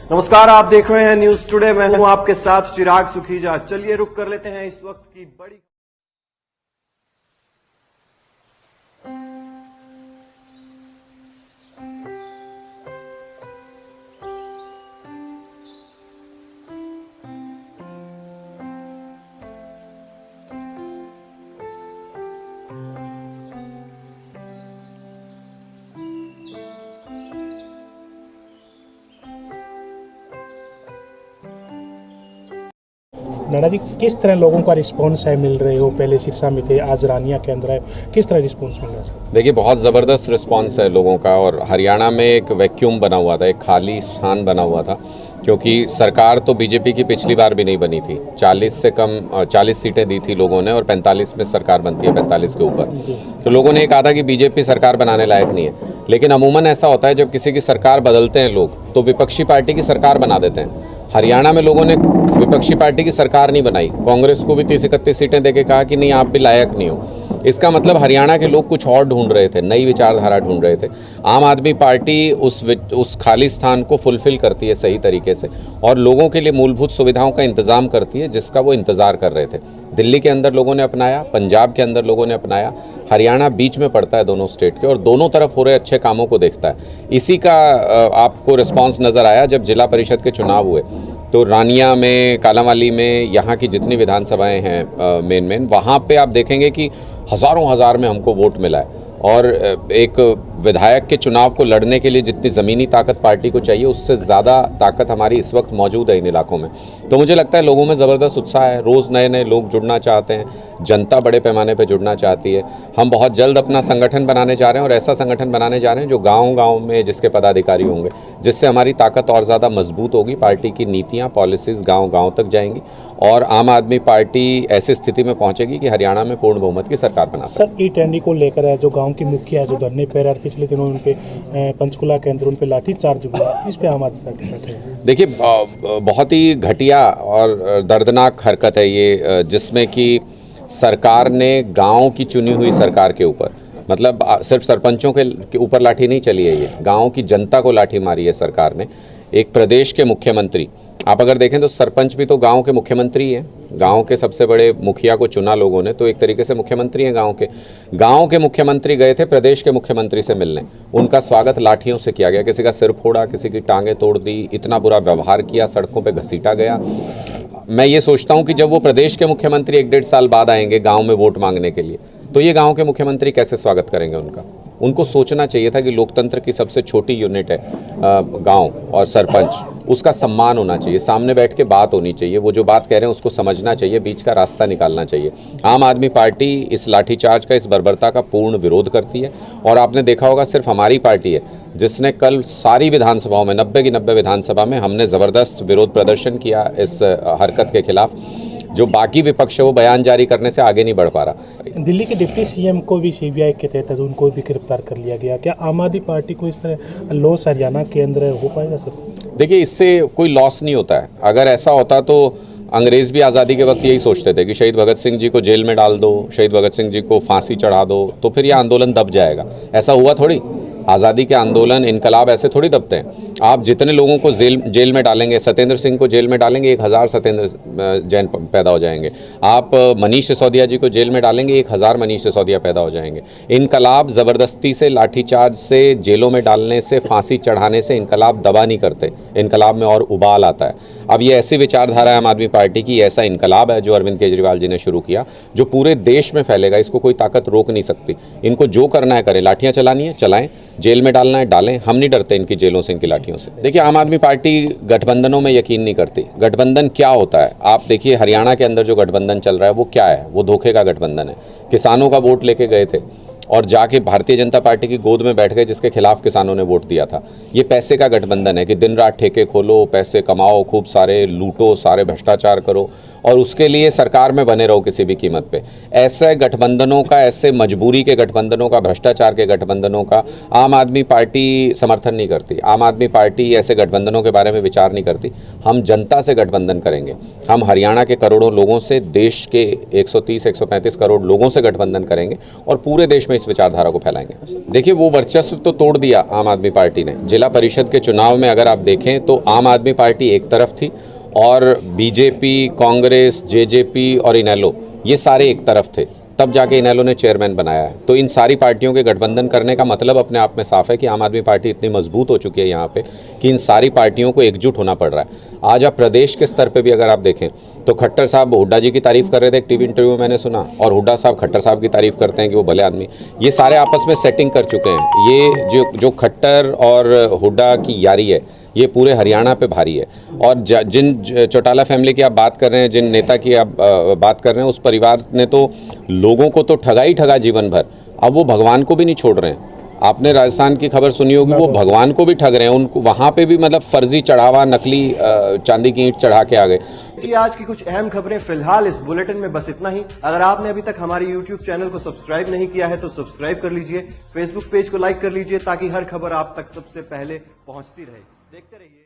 नमस्कार, आप देख रहे हैं न्यूज टुडे। मैं हूं आपके साथ चिराग सुखीजा। चलिए रुक कर लेते हैं इस वक्त की बड़ी नड्डा जी, किस तरह लोगों का रिस्पांस है मिल रहे हो? पहले सिरसा में थे, आज रानिया के अंदर है, किस तरह रिस्पांस मिल रहा है? देखिए, बहुत ज़बरदस्त रिस्पांस है लोगों का। और हरियाणा में एक वैक्यूम बना हुआ था, एक खाली स्थान बना हुआ था, क्योंकि सरकार तो बीजेपी की पिछली बार भी नहीं बनी थी। 40 सीटें दी थी लोगों ने और 45 में सरकार बनती है, 45 के ऊपर। तो लोगों ने कहा था कि बीजेपी सरकार बनाने लायक नहीं है। लेकिन अमूमन ऐसा होता है, जब किसी की सरकार बदलते हैं लोग तो विपक्षी पार्टी की सरकार बना देते हैं। हरियाणा में लोगों ने विपक्षी पार्टी की सरकार नहीं बनाई, कांग्रेस को भी 30-31 सीटें देके कहा कि नहीं, आप भी लायक नहीं हो। इसका मतलब हरियाणा के लोग कुछ और ढूंढ रहे थे, नई विचारधारा ढूंढ रहे थे। आम आदमी पार्टी उस खाली स्थान को फुलफिल करती है सही तरीके से और लोगों के लिए मूलभूत सुविधाओं का इंतजाम करती है, जिसका वो इंतजार कर रहे थे। दिल्ली के अंदर लोगों ने अपनाया, पंजाब के अंदर लोगों ने अपनाया, हरियाणा बीच में पड़ता है दोनों स्टेट के और दोनों तरफ हो रहे अच्छे कामों को देखता है। इसी का आपको रिस्पांस नज़र आया जब जिला परिषद के चुनाव हुए। तो रानिया में, कालांवाली में, यहाँ की जितनी विधानसभाएं हैं मेन वहाँ पे आप देखेंगे कि हज़ारों हज़ार में हमको वोट मिला है। और एक विधायक के चुनाव को लड़ने के लिए जितनी ज़मीनी ताकत पार्टी को चाहिए, उससे ज़्यादा ताकत हमारी इस वक्त मौजूद है इन इलाकों में। तो मुझे लगता है लोगों में ज़बरदस्त उत्साह है, रोज़ नए नए लोग जुड़ना चाहते हैं, जनता बड़े पैमाने पर जुड़ना चाहती है। हम बहुत जल्द अपना संगठन बनाने जा रहे हैं और ऐसा संगठन बनाने जा रहे हैं जो गाँव-गाँव में जिसके पदाधिकारी होंगे, जिससे हमारी ताकत और ज़्यादा मजबूत होगी। पार्टी की नीतियाँ, पॉलिसीज़ गाँव-गाँव तक जाएंगी और आम आदमी पार्टी ऐसी स्थिति में पहुँचेगी कि हरियाणा में पूर्ण बहुमत की सरकार बना सके। सर, ई-टेंडी को लेकर है, जो गाँव की मुखिया है जो धरने पर है, पिछले दिनों उन पे पंचकुला के अंदर उन पे लाठीचार्ज हुआ, इस पे आम आदमी पार्टी बैठे हैं। देखिए, बहुत ही घटिया और दर्दनाक हरकत है ये, जिसमें कि सरकार ने गांव की चुनी हुई सरकार के ऊपर, मतलब सिर्फ सरपंचों के ऊपर लाठी नहीं चली है, ये गांव की जनता को लाठी मारी है सरकार ने। एक प्रदेश के मुख्यमंत्री, आप अगर देखें तो सरपंच भी तो गांव के मुख्यमंत्री हैं। गांव के सबसे बड़े मुखिया को चुना लोगों ने, तो एक तरीके से मुख्यमंत्री हैं गांव के। गांव के मुख्यमंत्री गए थे प्रदेश के मुख्यमंत्री से मिलने, उनका स्वागत लाठियों से किया गया, किसी का सिर फोड़ा, किसी की टांगें तोड़ दी, इतना बुरा व्यवहार किया, सड़कों पे घसीटा गया। मैं ये सोचता हूँ कि जब वो प्रदेश के मुख्यमंत्री 1-1.5 साल बाद आएंगे गाँव में वोट मांगने के लिए, तो ये गाँव के मुख्यमंत्री कैसे स्वागत करेंगे उनका? उनको सोचना चाहिए था कि लोकतंत्र की सबसे छोटी यूनिट है गांव और सरपंच, उसका सम्मान होना चाहिए, सामने बैठ के बात होनी चाहिए, वो जो बात कह रहे हैं उसको समझना चाहिए, बीच का रास्ता निकालना चाहिए। आम आदमी पार्टी इस लाठीचार्ज का, इस बर्बरता का पूर्ण विरोध करती है। और आपने देखा होगा, सिर्फ हमारी पार्टी है जिसने कल सारी विधानसभाओं में, 90 की 90 विधानसभा में हमने ज़बरदस्त विरोध प्रदर्शन किया इस हरकत के खिलाफ। जो बाकी विपक्ष है वो बयान जारी करने से आगे नहीं बढ़ पा रहा। दिल्ली के डिप्टी सीएम को भी सीबीआई के तहत उनको भी गिरफ्तार कर लिया गया। क्या आम आदमी पार्टी को इस तरह लॉस हरियाणा के अंदर हो पाएगा सर? देखिए, इससे कोई लॉस नहीं होता है। अगर ऐसा होता तो अंग्रेज़ भी आज़ादी के वक्त यही सोचते थे कि शहीद भगत सिंह जी को जेल में डाल दो, शहीद भगत सिंह जी को फांसी चढ़ा दो, तो फिर यह आंदोलन दब जाएगा। ऐसा हुआ थोड़ी। आज़ादी के आंदोलन, इनकलाब ऐसे थोड़ी दबते हैं। आप जितने लोगों को जेल में डालेंगे, सत्येंद्र सिंह को जेल में डालेंगे, 1000 सत्येंद्र जैन पैदा हो जाएंगे। आप मनीष सिसोदिया जी को जेल में डालेंगे, 1000 मनीष सिसोदिया पैदा हो जाएंगे। इनकलाब ज़बरदस्ती से, लाठीचार्ज से, जेलों में डालने से, फांसी चढ़ाने से इनकलाब दबा नहीं करते। इनकलाब में और उबाल आता है। अब ये ऐसी विचारधारा है आम आदमी पार्टी की, ऐसा इनकलाब है जो अरविंद केजरीवाल जी ने शुरू किया, जो पूरे देश में फैलेगा। इसको कोई ताकत रोक नहीं सकती। इनको जो करना है करें, लाठियाँ चलानी है चलाएं, जेल में डालना है डालें, हम नहीं डरते इनकी जेलों से, इनकी लाठियों से। देखिए, आम आदमी पार्टी गठबंधनों में यकीन नहीं करती। गठबंधन क्या होता है आप देखिए, हरियाणा के अंदर जो गठबंधन चल रहा है वो क्या है? वो धोखे का गठबंधन है। किसानों का वोट लेके गए थे और जाके भारतीय जनता पार्टी की गोद में बैठ गए, जिसके खिलाफ किसानों ने वोट दिया था। ये पैसे का गठबंधन है कि दिन रात ठेके खोलो, पैसे कमाओ, खूब सारे लूटो, सारे भ्रष्टाचार करो और उसके लिए सरकार में बने रहो किसी भी कीमत पे। ऐसे गठबंधनों का, ऐसे मजबूरी के गठबंधनों का, भ्रष्टाचार के गठबंधनों का आम आदमी पार्टी समर्थन नहीं करती। आम आदमी पार्टी ऐसे गठबंधनों के बारे में विचार नहीं करती। हम जनता से गठबंधन करेंगे। हम हरियाणा के करोड़ों लोगों से, देश के 130-135 करोड़ लोगों से गठबंधन करेंगे और पूरे देश में इस विचारधारा को फैलाएंगे। देखिए, वो वर्चस्व तो तोड़ दिया आम आदमी पार्टी ने। जिला परिषद के चुनाव में अगर आप देखें तो आम आदमी पार्टी एक तरफ थी और बीजेपी, कांग्रेस, जेजेपी और इनेलो ये सारे एक तरफ थे। तब जाके इनेलो ने चेयरमैन बनाया है। तो इन सारी पार्टियों के गठबंधन करने का मतलब अपने आप में साफ है कि आम आदमी पार्टी इतनी मजबूत हो चुकी है यहाँ पे कि इन सारी पार्टियों को एकजुट होना पड़ रहा है। आज आप प्रदेश के स्तर पे भी अगर आप देखें तो खट्टर साहब हुड्डा जी की तारीफ कर रहे थे, एक टीवी इंटरव्यू में मैंने सुना, और हुड्डा साहब खट्टर साहब की तारीफ करते हैं कि वो भले आदमी। ये सारे आपस में सेटिंग कर चुके हैं। ये जो खट्टर और हुड्डा की यारी है ये पूरे हरियाणा पे भारी है। और जिन चौटाला फैमिली की आप बात कर रहे हैं, जिन नेता की आप बात कर रहे हैं, उस परिवार ने तो लोगों को तो ठगा ही ठगा जीवन भर। अब वो भगवान को भी नहीं छोड़ रहे हैं। आपने राजस्थान की खबर सुनी होगी, वो भगवान को भी ठग रहे हैं। उनको वहाँ पे भी मतलब फर्जी चढ़ावा, नकली चांदी की ईंट चढ़ा के आ गए। जी, आज की कुछ अहम खबरें फिलहाल इस बुलेटिन में बस इतना ही। अगर आपने अभी तक हमारे YouTube चैनल को सब्सक्राइब नहीं किया है तो सब्सक्राइब कर लीजिए, फेसबुक पेज को लाइक कर लीजिए ताकि हर खबर आप तक सबसे पहले पहुंचती रहे। देखते रहिए।